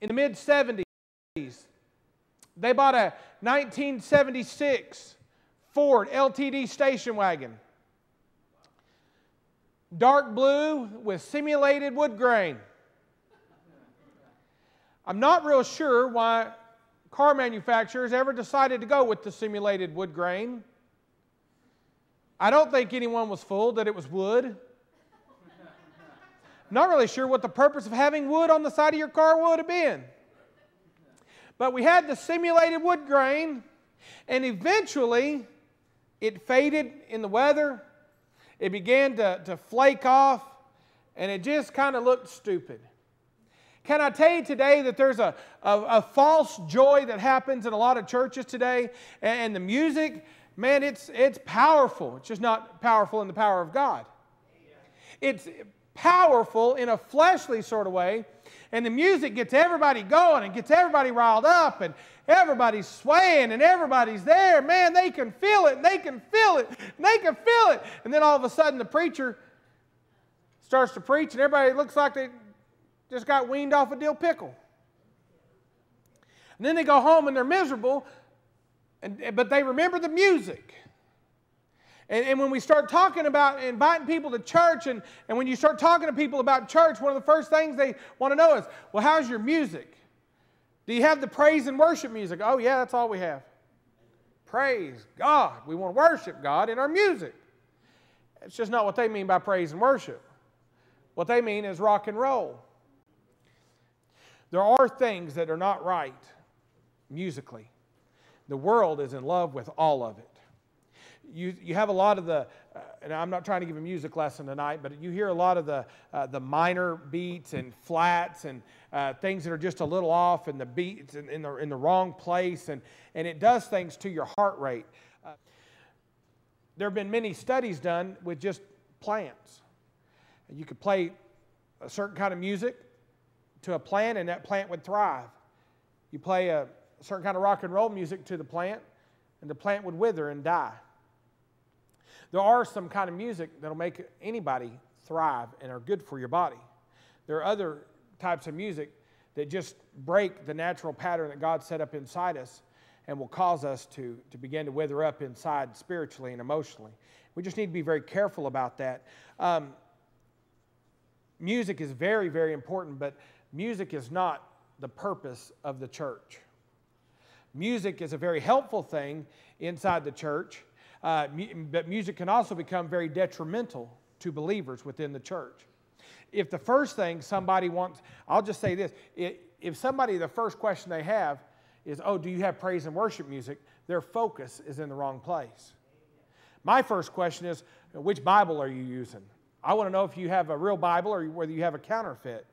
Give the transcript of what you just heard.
in the mid-'70s. They bought a 1976 Ford LTD station wagon. Dark blue with simulated wood grain. I'm not real sure why car manufacturers ever decided to go with the simulated wood grain. I don't think anyone was fooled that it was wood. Not really sure what the purpose of having wood on the side of your car would have been. But we had the simulated wood grain, and eventually it faded in the weather. It began to flake off, and it just kind of looked stupid. Can I tell you today that there's a false joy that happens in a lot of churches today, and the music, man, it's powerful. It's just not powerful in the power of God. It's powerful in a fleshly sort of way, and the music gets everybody going and gets everybody riled up, and everybody's swaying and everybody's there. Man, they can feel it, and they can feel it, and they can feel it. And then all of a sudden the preacher starts to preach, and everybody looks like they just got weaned off a dill pickle. And then they go home and they're miserable, but they remember the music. And when we start talking about inviting people to church, and when you start talking to people about church, one of the first things they want to know is, well, how's your music? Do you have the praise and worship music? Oh, yeah, that's all we have. Praise God. We want to worship God in our music. It's just not what they mean by praise and worship. What they mean is rock and roll. There are things that are not right musically. The world is in love with all of it. You have a lot of the, and I'm not trying to give a music lesson tonight, but you hear a lot of the minor beats and flats and things that are just a little off, and the beats in the wrong place, and it does things to your heart rate. There have been many studies done with just plants. You could play a certain kind of music to a plant, and that plant would thrive. You play a certain kind of rock and roll music to the plant, and the plant would wither and die. There are some kind of music that will make anybody thrive and are good for your body. There are other types of music that just break the natural pattern that God set up inside us and will cause us to begin to wither up inside spiritually and emotionally. We just need to be very careful about that. Music is very, very important, but music is not the purpose of the church. Music is a very helpful thing inside the church. But music can also become very detrimental to believers within the church. If the first thing somebody wants, I'll just say this, if somebody, the first question they have is, oh, do you have praise and worship music? Their focus is in the wrong place. My first question is, which Bible are you using? I want to know if you have a real Bible or whether you have a counterfeit.